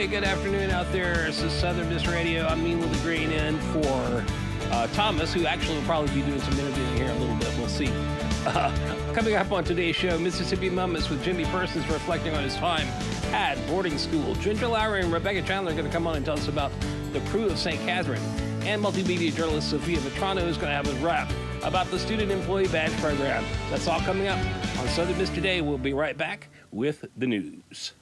Hey, good afternoon out there. This is Southern Miss Radio. I'm Mean with the Green in for Thomas, who actually will probably be doing some interviewing here in a little bit. We'll see. Coming up on today's show, Mississippi Moments with Jimmy Persons reflecting on his time at boarding school. Ginger Lowrey and Rebecca Chambers are going to come on and tell us about the Krewe of St. Catherine. And multimedia journalist Sophia Vetrano is going to have a rap about the Student Employee Badge Program. That's all coming up on Southern Miss Today. We'll be right back with the news.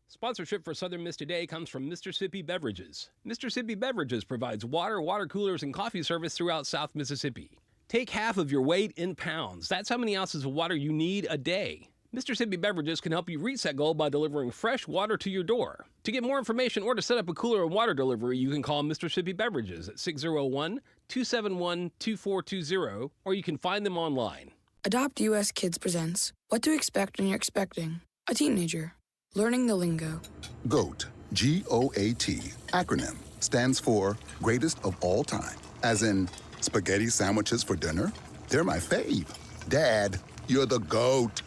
Sponsorship for Southern Miss Today comes from Mississippi Beverages. Mississippi Beverages provides water coolers, and coffee service throughout South Mississippi. Take half of your weight in pounds. That's how many ounces of water you need a day. Mississippi Beverages can help you reach that goal by delivering fresh water to your door. To get more information or to set up a cooler and water delivery, you can call Mississippi Beverages at 601-271-2420, or you can find them online. Adopt US Kids presents What to Expect When You're Expecting a Teenager. Learning the lingo. GOAT, G-O-A-T, acronym, stands for Greatest of All Time. As in, spaghetti sandwiches for dinner? They're my fave. Dad, you're the GOAT.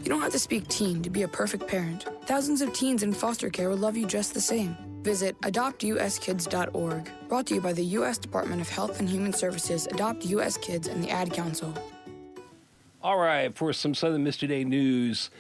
You don't have to speak teen to be a perfect parent. Thousands of teens in foster care will love you just the same. Visit adoptuskids.org. Brought to you by the U.S. Department of Health and Human Services, Adopt U.S. Kids, and the Ad Council. All right, for some Southern Miss Today news.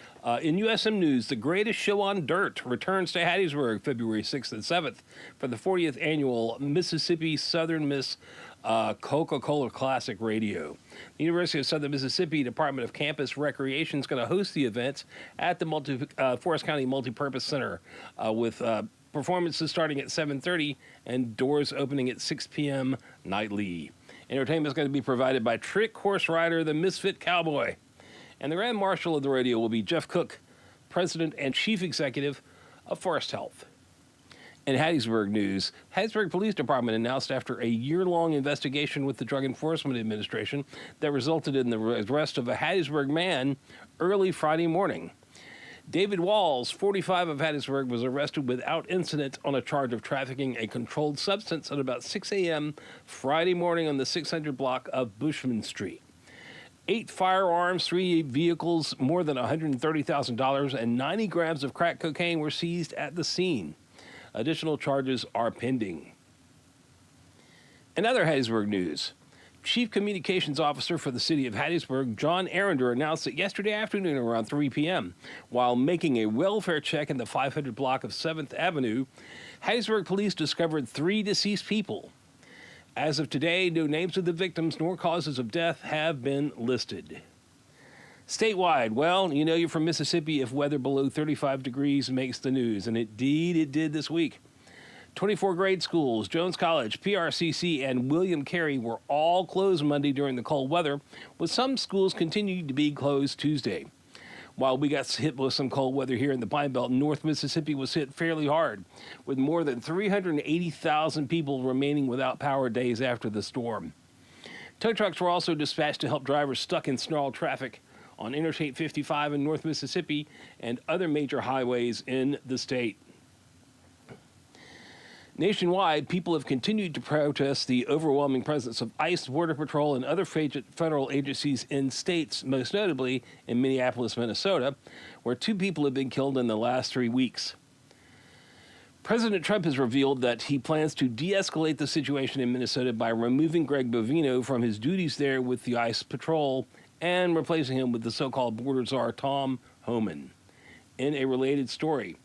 In USM News, the greatest show on dirt returns to Hattiesburg February 6th and 7th for the 40th annual Mississippi Southern Miss Coca-Cola Classic Radio. The University of Southern Mississippi Department of Campus Recreation is going to host the event at the Forest County Multipurpose Center with performances starting at 7:30 and doors opening at 6 p.m. nightly. Entertainment is going to be provided by Trick Horse Rider, the Misfit Cowboy. And the Grand Marshal of the radio will be Jeff Cook, President and Chief Executive of Forest Health. In Hattiesburg news, Hattiesburg Police Department announced after a year-long investigation with the Drug Enforcement Administration that resulted in the arrest of a Hattiesburg man early Friday morning. David Walls, 45 of Hattiesburg, was arrested without incident on a charge of trafficking a controlled substance at about 6 a.m. Friday morning on the 600 block of Bushman Street. 8 firearms, 3 vehicles, more than $130,000, and 90 grams of crack cocaine were seized at the scene. Additional charges are pending. In other Hattiesburg news, Chief Communications Officer for the City of Hattiesburg, John Arender, announced that yesterday afternoon around 3 p.m., while making a welfare check in the 500 block of 7th Avenue, Hattiesburg police discovered 3 deceased people. As of today, no names of the victims nor causes of death have been listed. Statewide, well, you know you're from Mississippi if weather below 35 degrees makes the news, and indeed it did this week. 24 grade schools, Jones College, PRCC, and William Carey were all closed Monday during the cold weather, with some schools continuing to be closed Tuesday. While we got hit with some cold weather here in the Pine Belt, North Mississippi was hit fairly hard, with more than 380,000 people remaining without power days after the storm. Tow trucks were also dispatched to help drivers stuck in snarled traffic on Interstate 55 in North Mississippi and other major highways in the state. Nationwide, people have continued to protest the overwhelming presence of ICE, Border Patrol, and other federal agencies in states, most notably in Minneapolis, Minnesota, where 2 people have been killed in the last 3 weeks. President Trump has revealed that he plans to de-escalate the situation in Minnesota by removing Greg Bovino from his duties there with the ICE patrol and replacing him with the so-called border czar Tom Homan. In a related story,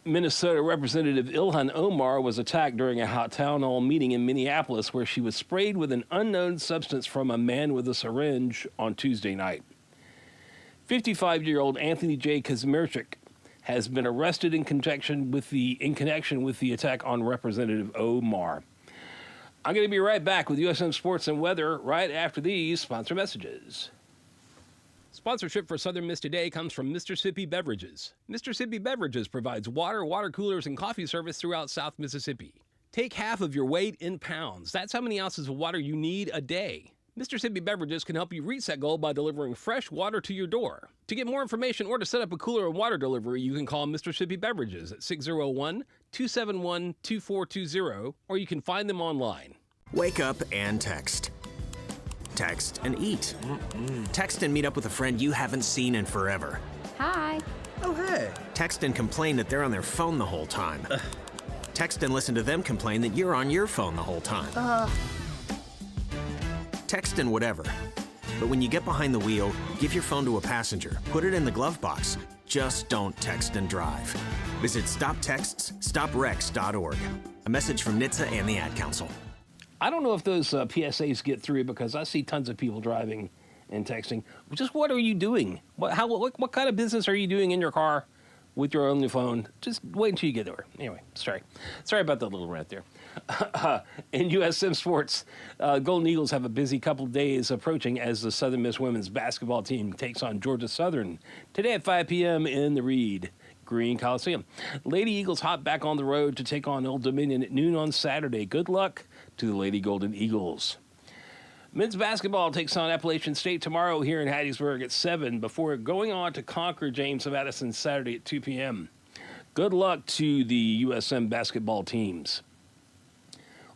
Minnesota Representative Ilhan Omar was attacked during a town hall meeting in Minneapolis where she was sprayed with an unknown substance from a man with a syringe on Tuesday night. 55-year-old Anthony J. Kazmierczak has been arrested in connection with the attack on Representative Omar. I'm going to be right back with USM Sports and Weather right after these sponsor messages. Sponsorship for Southern Miss Today comes from Mississippi Beverages. Mississippi Beverages provides water coolers, and coffee service throughout South Mississippi. Take half of your weight in pounds. That's how many ounces of water you need a day. Mississippi Beverages can help you reach that goal by delivering fresh water to your door. To get more information or to set up a cooler and water delivery, you can call Mississippi Beverages at 601-271-2420, or you can find them online. Wake up and text. Text and eat. Text and meet up with a friend you haven't seen in forever. Hi. Oh, hey. Text and complain that they're on their phone the whole time. Text and listen to them complain that you're on your phone the whole time. Text and whatever. But when you get behind the wheel, give your phone to a passenger. Put it in the glove box. Just don't text and drive. Visit StopTextsStopWrecks.org. A message from NHTSA and the Ad Council. I don't know if those PSAs get through because I see tons of people driving and texting. Just what are you doing? What kind of business are you doing in your car with your only phone? Just wait until you get there. Anyway, sorry about that little rant there. In USM sports, Golden Eagles have a busy couple days approaching as the Southern Miss women's basketball team takes on Georgia Southern today at 5 p.m. in the Reed Green Coliseum. Lady Eagles hop back on the road to take on Old Dominion at noon on Saturday. Good luck to the Lady Golden Eagles. Men's basketball takes on Appalachian State tomorrow here in Hattiesburg at 7 before going on to conquer James Madison Saturday at 2 p.m. Good luck to the USM basketball teams.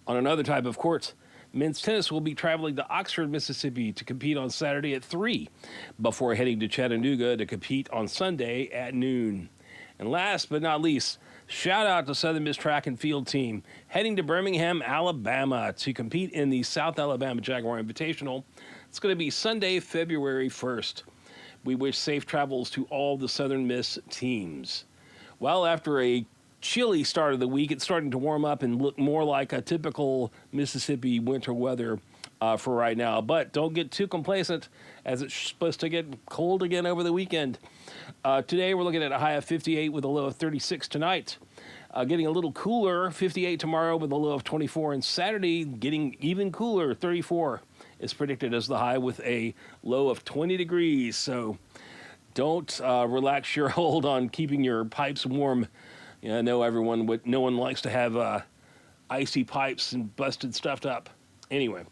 On another type of court, men's tennis will be traveling to Oxford, Mississippi to compete on Saturday at 3 before heading to Chattanooga to compete on Sunday at noon. And last but not least, shout out to Southern Miss track and field team heading to Birmingham, Alabama to compete in the South Alabama Jaguar Invitational. It's going to be Sunday, February 1st. We wish safe travels to all the Southern Miss teams. Well, after a chilly start of the week, it's starting to warm up and look more like a typical Mississippi winter weather for right now. But don't get too complacent as it's supposed to get cold again over the weekend. Today, we're looking at a high of 58 with a low of 36 tonight. Getting a little cooler, 58 tomorrow with a low of 24. And Saturday, getting even cooler, 34 is predicted as the high with a low of 20 degrees. So don't relax your hold on keeping your pipes warm. I know no one likes to have icy pipes and busted stuffed up. Anyway.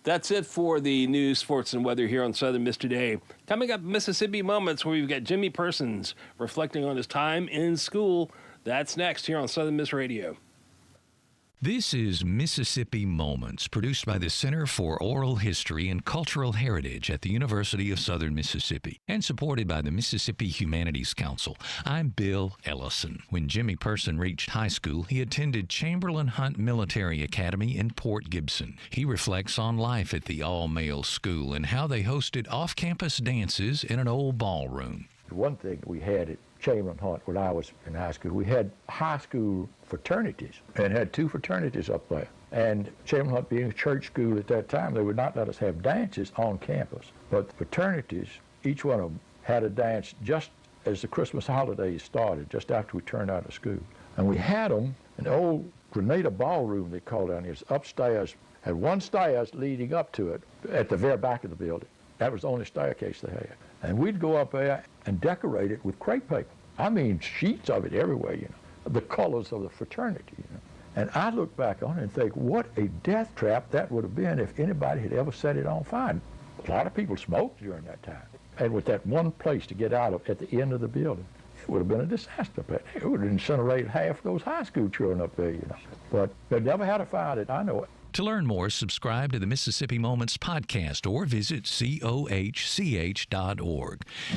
That's it for the news, sports, and weather here on Southern Miss Today. Coming up, Mississippi Moments, where we've got Jimmy Persons reflecting on his time in school. That's next here on Southern Miss Radio. This is Mississippi Moments, produced by the Center for Oral History and Cultural Heritage at the University of Southern Mississippi and supported by the Mississippi Humanities Council. I'm Bill Ellison. When Jimmy Person reached high school, he attended Chamberlain Hunt Military Academy in Port Gibson. He reflects on life at the all-male school and how they hosted off-campus dances in an old ballroom. One thing we had at Chamberlain Hunt when I was in high school, we had high school fraternities and had 2 fraternities up there. And Chamberlain Hunt being a church school at that time, they would not let us have dances on campus. But the fraternities, each one of them had a dance just as the Christmas holidays started, just after we turned out of school. And we had them in the old Grenada Ballroom, they called it down here. It's upstairs, had one stairs leading up to it at the very back of the building. That was the only staircase they had. And we'd go up there and decorate it with crepe paper. I mean, sheets of it everywhere, the colors of the fraternity, And I look back on it and think, what a death trap that would have been if anybody had ever set it on fire. A lot of people smoked during that time. And with that one place to get out of at the end of the building, it would have been a disaster. It would have incinerated half those high school children up there, But they never had a fire that I know it. To learn more, subscribe to the Mississippi Moments podcast or visit cohch.org.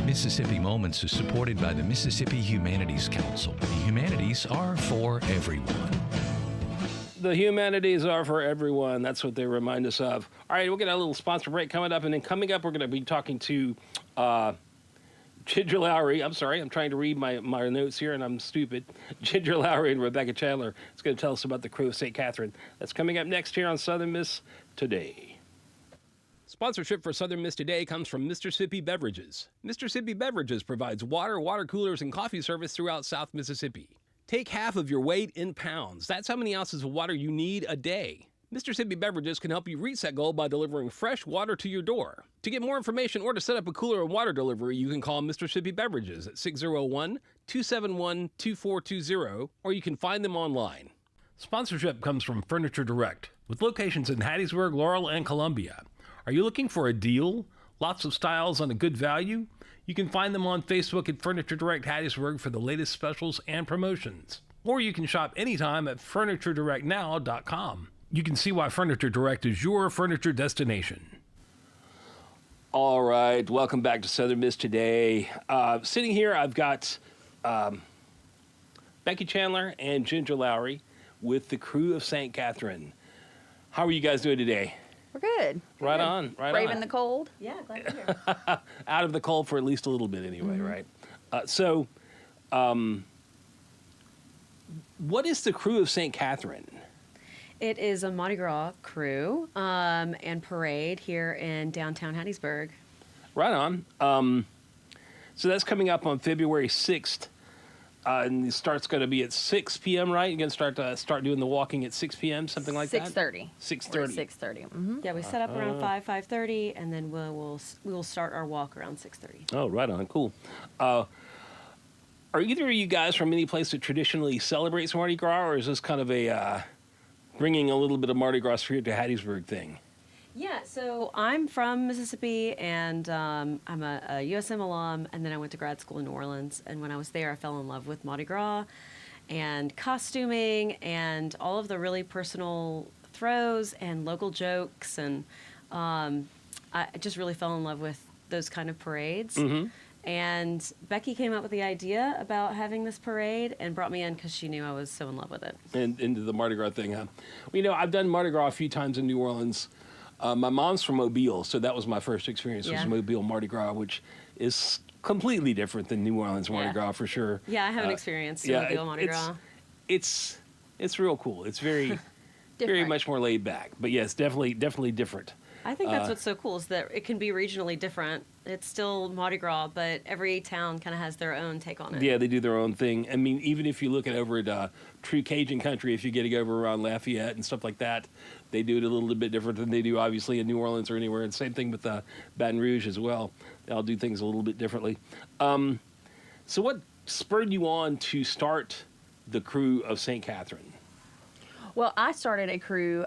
Mississippi Moments is supported by the Mississippi Humanities Council. The humanities are for everyone. The humanities are for everyone. That's what they remind us of. All right, we'll get a little sponsor break coming up. And then coming up, we're going to be talking to Ginger Lowrey. I'm sorry, I'm trying to read my notes here, and I'm stupid. Ginger Lowrey and Rebecca Chambers is going to tell us about the Krewe of St. Catherine. That's coming up next here on Southern Miss Today. Sponsorship for Southern Miss Today comes from Mississippi Beverages. Mississippi Beverages provides water coolers, and coffee service throughout South Mississippi. Take half of your weight in pounds. That's how many ounces of water you need a day. Mississippi Beverages can help you reach that goal by delivering fresh water to your door. To get more information or to set up a cooler and water delivery, you can call Mississippi Beverages at 601-271-2420, or you can find them online. Sponsorship comes from Furniture Direct, with locations in Hattiesburg, Laurel, and Columbia. Are you looking for a deal? Lots of styles on a good value? You can find them on Facebook at Furniture Direct Hattiesburg for the latest specials and promotions. Or you can shop anytime at FurnitureDirectNow.com. You can see why Furniture Direct is your furniture destination. All right, welcome back to Southern Miss Today. Sitting here, I've got Becky Chandler and Ginger Lowrey with the Krewe of St. Catherine. How are you guys doing today? We're good. Right on, right Braving on. the cold. Yeah, glad to be here. Out of the cold for at least a little bit anyway, right? What is the Krewe of St. Catherine? It is a Mardi Gras crew and parade here in downtown Hattiesburg. Right on. So that's coming up on February 6th. And the start's going to be at 6 p.m., right? You're going to start doing the walking at 6 p.m., something like that? 6:30. 6:30. 6:30. Mm-hmm. Yeah, we set up around 5:30, and then we will start our walk around 6:30. Oh, right on. Cool. Are either of you guys from any place that traditionally celebrates Mardi Gras, or is this kind of a bringing a little bit of Mardi Gras spirit to Hattiesburg thing? Yeah, so I'm from Mississippi, and I'm a USM alum, and then I went to grad school in New Orleans. And when I was there, I fell in love with Mardi Gras and costuming and all of the really personal throws and local jokes. And I just really fell in love with those kind of parades. Mm-hmm. And Becky came up with the idea about having this parade and brought me in because she knew I was so in love with it. And into the Mardi Gras thing, huh? Well, you know, I've done Mardi Gras a few times in New Orleans. My mom's from Mobile, so that was my first experience, was Mobile Mardi Gras, which is completely different than New Orleans Mardi Gras for sure. Yeah, I haven't experienced Mobile Mardi Gras. It's real cool. It's very very much more laid back. But yes, definitely different. I think that's what's so cool is that it can be regionally different. It's still Mardi Gras, but every town kind of has their own take on it. Yeah, they do their own thing. I mean, even if you look at over at True Cajun Country, if you get to go over around Lafayette and stuff like that, they do it a little bit different than they do, obviously, in New Orleans or anywhere. And same thing with Baton Rouge as well. They'll do things a little bit differently. So what spurred you on to start the Krewe of St. Catherine? Well, I started a crew.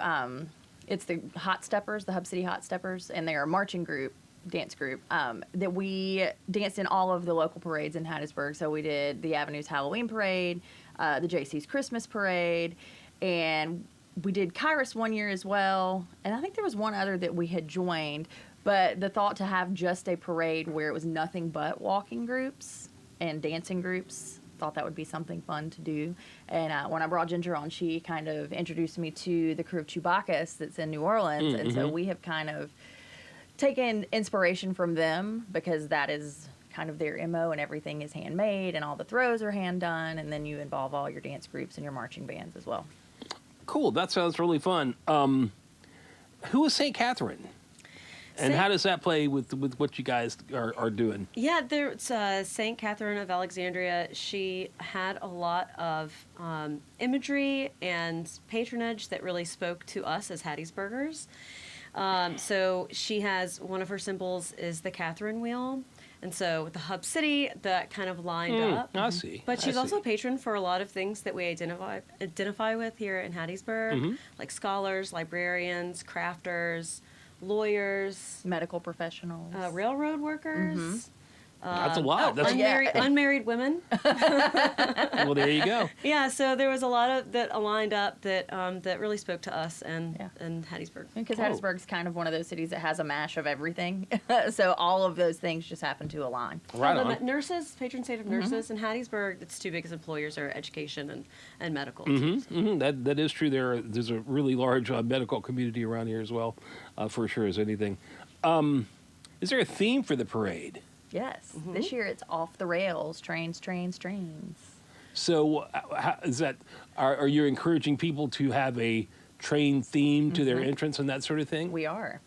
It's the Hot Steppers, the Hub City Hot Steppers, and they're a marching group, dance group, that we danced in all of the local parades in Hattiesburg. So we did the Avenue's Halloween Parade, the JC's Christmas Parade, and we did Kairos one year as well. And I think there was one other that we had joined. But the thought to have just a parade where it was nothing but walking groups and dancing groups, thought that would be something fun to do. And when I brought Ginger on, she kind of introduced me to the crew of Chewbacca's that's in New Orleans. And so we have kind of taken inspiration from them because that is kind of their MO, and everything is handmade and all the throws are hand done. And then you involve all your dance groups and your marching bands as well. Cool. That sounds really fun. Who is St. Catherine? And how does that play with what you guys are doing? Yeah, there's St. Catherine of Alexandria. She had a lot of imagery and patronage that really spoke to us as Hattiesburgers. So she has, one of her symbols is the Catherine wheel. And so with the Hub City, that kind of lined up. I see. But she's also a patron for a lot of things that we identify with here in Hattiesburg, like scholars, librarians, crafters, lawyers, medical professionals, railroad workers. That's a lot. That's unmarried women. Well, there you go. Yeah, so there was a lot of that lined up that that really spoke to us and Hattiesburg. Because Hattiesburg's kind of one of those cities that has a mash of everything. So all of those things just happen to align. Right on. Nurses, patron saint of nurses. In Hattiesburg, its two biggest employers are education and medical. That is true. There's a really large medical community around here as well, for sure as anything. Is there a theme for the parade? Yes. This year it's off the rails, trains. So is that, are you encouraging people to have a train theme to their entrance and that sort of thing? We are.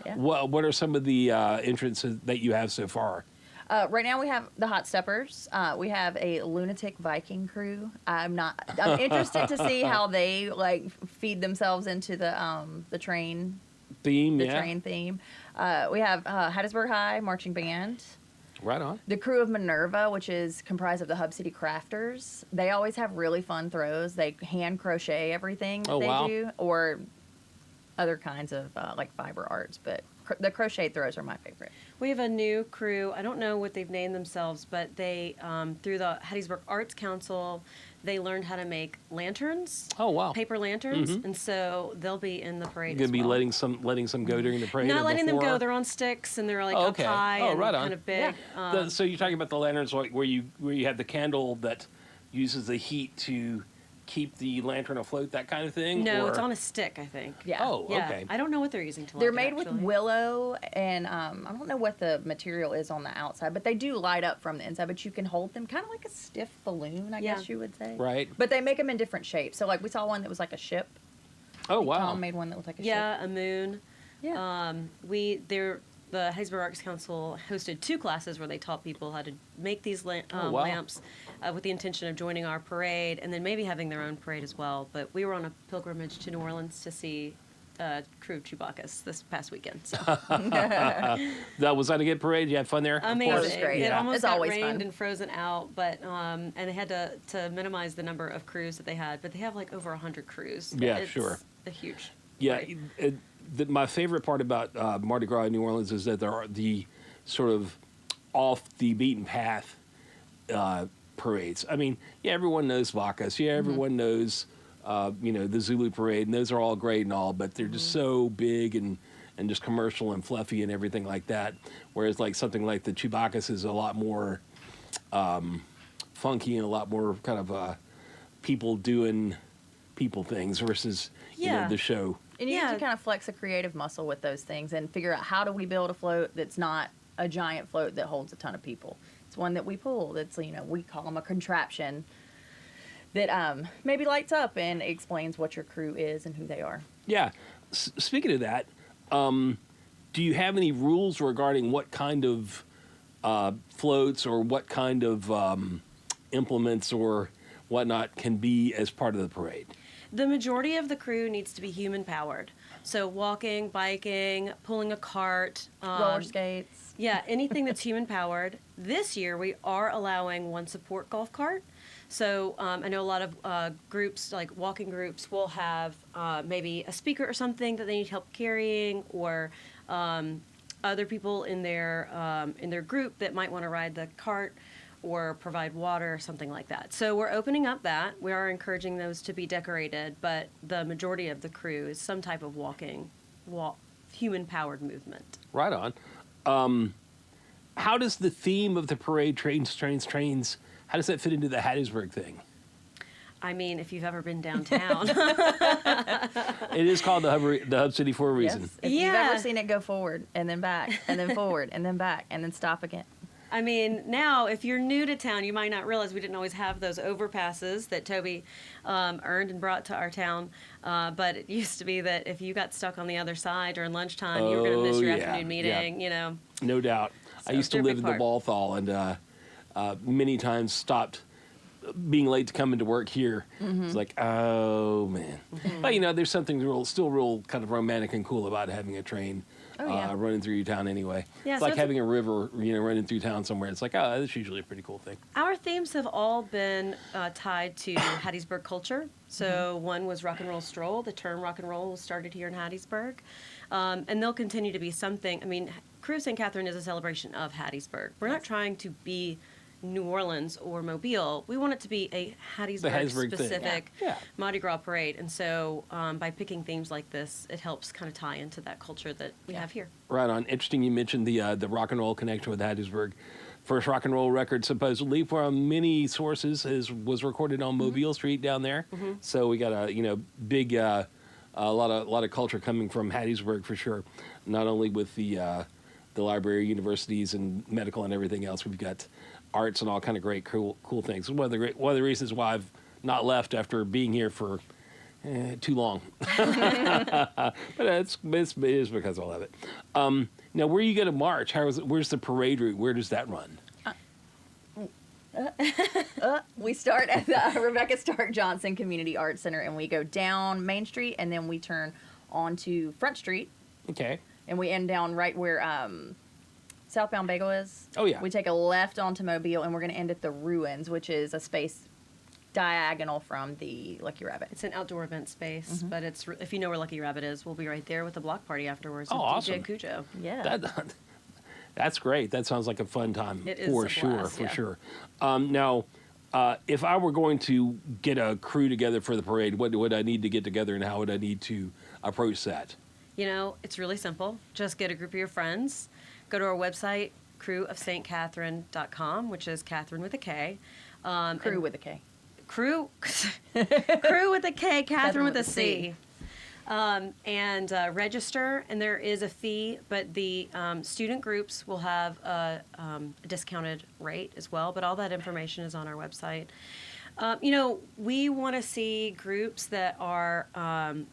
Yeah. What are some of the entrances that you have so far? Right now we have the Hot Steppers. We have a lunatic Viking crew. I'm interested to see how they feed themselves into the train theme. Train theme. We have Hattiesburg High Marching Band. Right on. The Crew of Minerva, which is comprised of the Hub City Crafters. They always have really fun throws. They hand crochet everything that they do, or other kinds of fiber arts. But the crochet throws are my favorite. We have a new crew. I don't know what they've named themselves, but they, through the Hattiesburg Arts Council, they learned how to make lanterns. Oh, wow. Paper lanterns, and so they'll be in the parade. You're as going to well. be letting some go during the parade? Not or letting them before? go. They're on sticks and they're like Oh, up okay. high Oh, and right on. kind of big. So you're talking about the lanterns like where you have the candle that uses the heat to keep the lantern afloat, that kind of thing? No, or? it's on a stick, I think. Yeah. Oh, Yeah, okay. I don't know what they're using to light They're it, made with actually. willow, and I don't know what the material is on the outside, but they do light up from the inside. But you can hold them kind of like a stiff balloon, I Yeah. guess you would say. Right. But they make them in different shapes. So like we saw one that was like a ship. Oh, wow. Tom made one that was like a ship. Yeah, a moon. Yeah. The Hattiesburg Arts Council hosted 2 classes where they taught people how to make these wow. lamps with the intention of joining our parade and then maybe having their own parade as well. But we were on a pilgrimage to New Orleans to see Krewe of St this past weekend. So. Was that a good parade? You had fun there? Amazing. It was great. It Yeah. almost It's got always rained fun. and frozen out, but and they had to minimize the number of crews that they had. But they have like over 100 crews. Yeah, It's sure. a huge. Yeah, parade. my favorite part about Mardi Gras in New Orleans is that there are the sort of off the beaten path parades. I mean, yeah, everyone knows Bacchus. Yeah, everyone knows, the Zulu parade, and those are all great and all, but they're just so big and just commercial and fluffy and everything like that. Whereas like something like the Chewbacca's is a lot more funky and a lot more kind of people doing people things versus Yeah. the show. And you Yeah. have to kind of flex a creative muscle with those things and figure out how do we build a float that's not a giant float that holds a ton of people. It's one that we pull. That's we call them a contraption that maybe lights up and explains what your crew is and who they are. Yeah. Speaking of that, do you have any rules regarding what kind of floats or what kind of implements or whatnot can be as part of the parade? The majority of the crew needs to be human powered. So walking, biking, pulling a cart, Roller skates. yeah, anything that's human powered. This year we are allowing one support golf cart. So I know a lot of groups, like walking groups, will have maybe a speaker or something that they need help carrying, or other people in their group that might want to ride the cart or provide water or something like that. So we're opening up that. We are encouraging those to be decorated, but the majority of the crew is some type of human-powered movement. Right on. How does the theme of the parade, trains, how does that fit into the Hattiesburg thing? I mean, if you've ever been downtown. It is called the Hub City for a reason. Yes. If you've ever seen it go forward and then back and then forward and then back and then stop again. I mean, now, if you're new to town, you might not realize we didn't always have those overpasses that Toby earned and brought to our town. But it used to be that if you got stuck on the other side during lunchtime, you were going to miss your afternoon meeting, No doubt. I So used to they're a live big in the Balthall and many times stopped being late to come into work here. It's like, oh, man. But, there's something still real kind of romantic and cool about having a train running through your town anyway. Yeah, it's so like it's having a river, running through town somewhere. It's like, oh, that's usually a pretty cool thing. Our themes have all been tied to Hattiesburg culture. So one was rock and roll stroll. The term rock and roll was started here in Hattiesburg. And they'll continue to be something. I mean, Krewe of St. Catherine is a celebration of Hattiesburg. We're not trying to be New Orleans or Mobile. We want it to be a Hattiesburg specific Mardi Gras parade. And so by picking themes like this, it helps kind of tie into that culture that we have here. Right on. Interesting you mentioned the rock and roll connection with Hattiesburg. First rock and roll record, supposedly from many sources, was recorded on Mobile Street down there. So we got a big a lot of culture coming from Hattiesburg for sure. Not only with the library, universities, and medical and everything else, we've got arts and all kind of great cool things. One of the reasons why I've not left after being here for too long. But it is because I love it. Now, where are you going to march? Where's the parade route? Where does that run? We start at the Rebecca Stark Johnson Community Arts Center, and we go down Main Street, and then we turn onto Front Street. Okay. And we end down right where Southbound Bagel is. Oh, yeah. We take a left onto Mobile, and we're going to end at the Ruins, which is a space diagonal from the Lucky Rabbit. It's an outdoor event space, but it's if you know where Lucky Rabbit is, we'll be right there with the block party afterwards. Oh, with awesome. DJ Cujo. Yeah. That's great. That sounds like a fun time. It is for a sure, blast, for yeah. sure. Now, If I were going to get a crew together for the parade, what would I need to get together, and how would I need to approach that? You know, it's really simple. Just get a group of your friends, go to our website, krewofstcatherine.com, which is Catherine with a K. Crew with a K. Crew with a K, Catherine with a C. And register, and there is a fee, but the student groups will have a discounted rate as well, but all that information is on our website. You know, we want to see groups that are going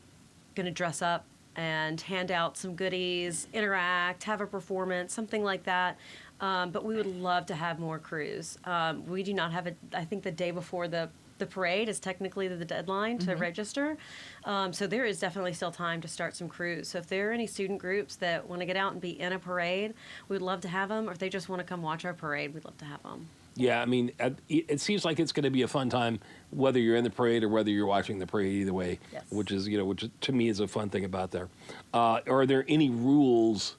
to dress up and hand out some goodies, interact, have a performance, something like that. But we would love to have more crews. We do not have I think the day before the parade is technically the deadline to register. So there is definitely still time to start some crews. So if there are any student groups that want to get out and be in a parade, we'd love to have them. Or if they just want to come watch our parade, we'd love to have them. Yeah, I mean, it seems like it's going to be a fun time, whether you're in the parade or whether you're watching the parade. Either way, Yes. which to me is a fun thing about there. Are there any rules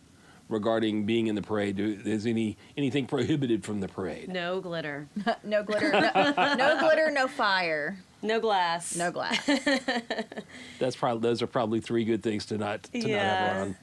regarding being in the parade? Is anything prohibited from the parade? No glitter. No glitter. No glitter, no fire. No glass. No glass. Those are probably three good things to not have around.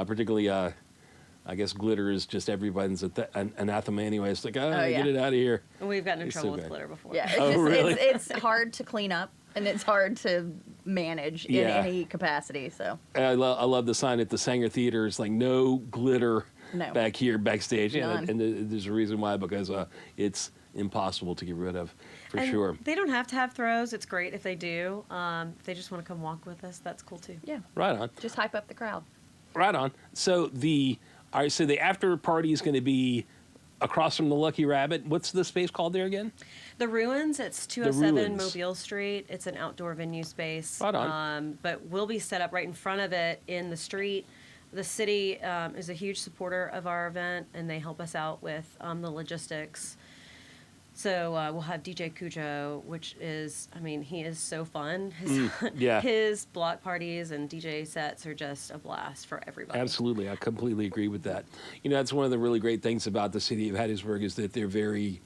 Particularly, I guess glitter is just everybody's anathema anyway. It's like, yeah. Get it out of here. And we've gotten in It's trouble so with bad. glitter before. Yeah, it's Really? it's hard to clean up, and it's hard to manage in Yeah. any capacity. So I love the sign at the Sanger Theater. It's like no glitter No. back here backstage, None. and there's a reason why, because it's impossible to get rid of, for And sure. they don't have to have throws. It's great if they do. If they just want to come walk with us, that's cool too. yeah, Right on, just hype up the crowd. right on. So the after party is going to be across from the Lucky Rabbit. What's the space called there again? The Ruins, it's 207 Ruins. Mobile Street. It's an outdoor venue space. Right on. But we'll be set up right in front of it in the street. The city is a huge supporter of our event, and they help us out with the logistics. So we'll have DJ Cujo, which is, he is so fun. Yeah. His block parties and DJ sets are just a blast for everybody. Absolutely, I completely agree with that. That's one of the really great things about the city of Hattiesburg is that they're very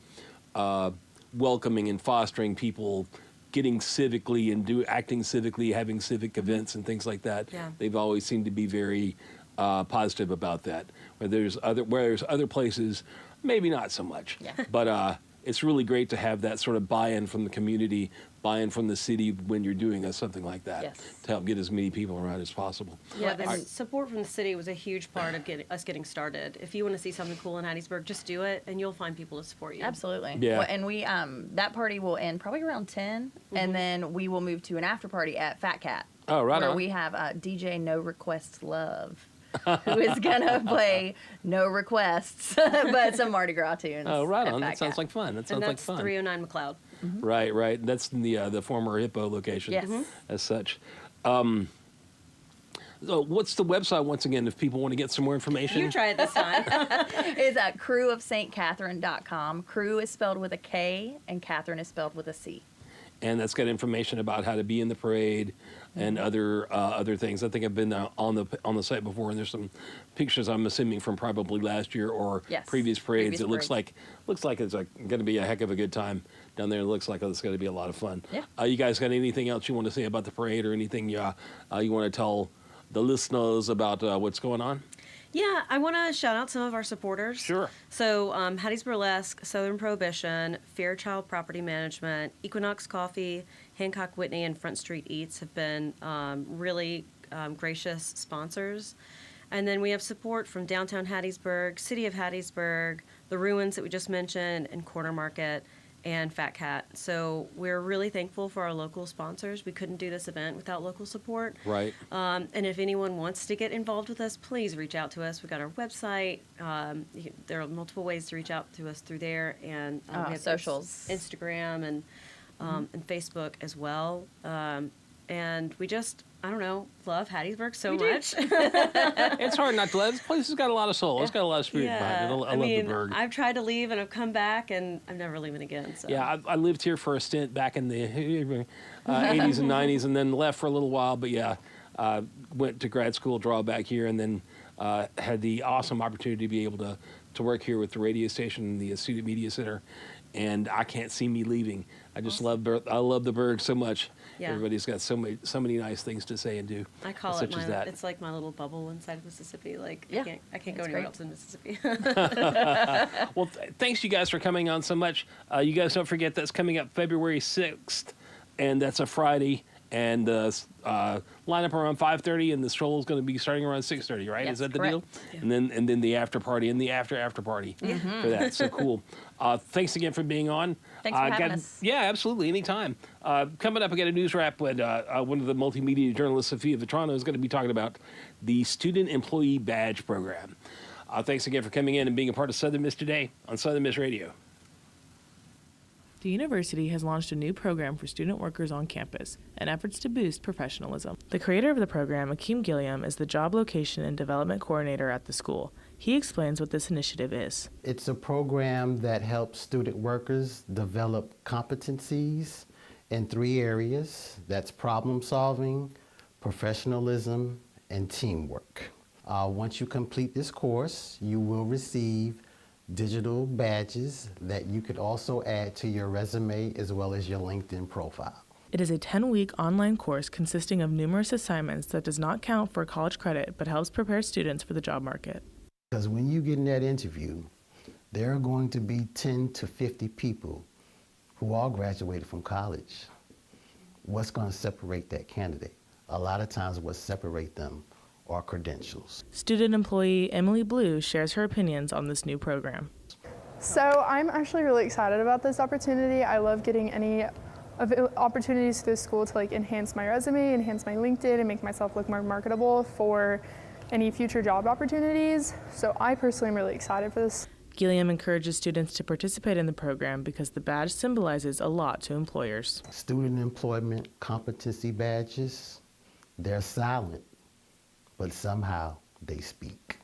welcoming and fostering people getting civically and acting civically, having civic events and things like that. Yeah. They've always seemed to be very positive about that. Where there's other places, maybe not so much. Yeah. But it's really great to have that sort of buy-in from the community, buy-in from the city when you're doing something like that, Yes. to help get as many people around as possible. Yeah, the support from the city was a huge part of us getting started. If you want to see something cool in Hattiesburg, just do it, and you'll find people to support you. Absolutely. Yeah. Well, and we that party will end probably around 10, and then we will move to an after party at Fat Cat. Oh, right where on. we have DJ No Requests Love, who is gonna play No Requests, but some Mardi Gras tunes. Oh, right at on. Fat That sounds Cat. like fun. That And sounds like that's fun. 309 McLeod. Right. That's in the former Hippo location. Yes. Mhm. As such. So what's the website once again if people want to get some more information? You try it this time. It's at krewofstcatherine.com. Crew is spelled with a K, and Catherine is spelled with a C. And that's got information about how to be in the parade and other things. I think I've been on the site before, and there's some pictures I'm assuming from probably last year or Yes, previous parades. previous It looks like it's going to be a heck of a good time down there. It looks like it's going to be a lot of fun. Yeah. You guys got anything else you want to say about the parade or anything you want to tell the listeners about what's going on? Yeah, I want to shout out some of our supporters. Sure. So, Hattie's Burlesque, Southern Prohibition, Fairchild Property Management, Equinox Coffee, Hancock Whitney, and Front Street Eats have been really gracious sponsors. And then we have support from Downtown Hattiesburg, City of Hattiesburg, the Ruins that we just mentioned, and Corner Market, and Fat Cat. So we're really thankful for our local sponsors. We couldn't do this event without local support. Right. And if anyone wants to get involved with us, please reach out to us. We've got our website. There are multiple ways to reach out to us through there. And we have socials. Instagram and Facebook as well. And we just, I don't know, love Hattiesburg so much. It's hard not to love. This place has got a lot of soul. It's got a lot of spirit behind it. I love the burg. I've tried to leave and I've come back and I'm never leaving again. So. Yeah, I lived here for a stint back in the 80s and 90s and then left for a little while. But yeah, went to grad school, back here, and then had the awesome opportunity to be able to to work here with the radio station, the Student Media Center, and I can't see me leaving. I just love the Berg so much. Yeah. Everybody's got so many nice things to say and do. I call it such as that. it's like my little bubble inside of Mississippi. Like Yeah, I can't go that's anywhere great. else in Mississippi. Well, thanks you guys for coming on so much. You guys don't forget that's coming up February 6th, and that's a Friday. And line up around 5:30, and the stroll is going to be starting around 6:30, right? Yes, Is that the correct. deal? Yeah. And then the after party and the after party for that. So cool. Thanks again for being on. Thanks for having us. Yeah, absolutely. Anytime. Coming up, I got a news wrap with one of the multimedia journalists, Sophia Vetrano, is going to be talking about the Student Employee Badge Program. Thanks again for coming in and being a part of Southern Miss Today on Southern Miss Radio. The university has launched a new program for student workers on campus in efforts to boost professionalism. The creator of the program, Akeem Gilliam, is the Job Location and Development Coordinator at the school. He explains what this initiative is. It's a program that helps student workers develop competencies in 3 areas. That's problem solving, professionalism, and teamwork. Once you complete this course, you will receive digital badges that you could also add to your resume as well as your LinkedIn profile. It is a 10-week online course consisting of numerous assignments that does not count for college credit but helps prepare students for the job market. Because when you get in that interview, there are going to be 10 to 50 people who all graduated from college. What's going to separate that candidate? A lot of times what separates them are credentials. Student employee Emily Blue shares her opinions on this new program. So I'm actually really excited about this opportunity. I love getting any opportunities through school to enhance my resume, enhance my LinkedIn, and make myself look more marketable for any future job opportunities. So I personally am really excited for this. Gilliam encourages students to participate in the program because the badge symbolizes a lot to employers. Student employment competency badges, they're silent, but somehow they speak.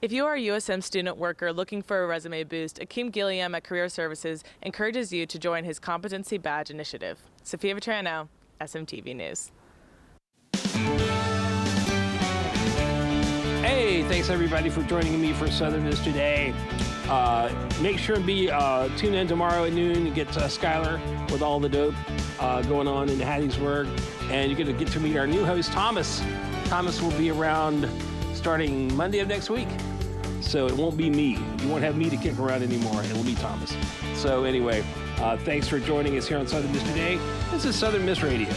If you are a USM student worker looking for a resume boost, Akeem Gilliam at Career Services encourages you to join his Competency Badge Initiative. Sophia Vetrano, SMTV News. Hey, thanks everybody for joining me for Southern Miss Today. Make sure and be tune in tomorrow at noon and get Skylar with all the dope going on in Hattiesburg. And you're going to get to meet our new host, Thomas. Thomas will be around starting Monday of next week. So it won't be me. You won't have me to kick around anymore. It'll be Thomas. So anyway, thanks for joining us here on Southern Miss Today. This is Southern Miss Radio.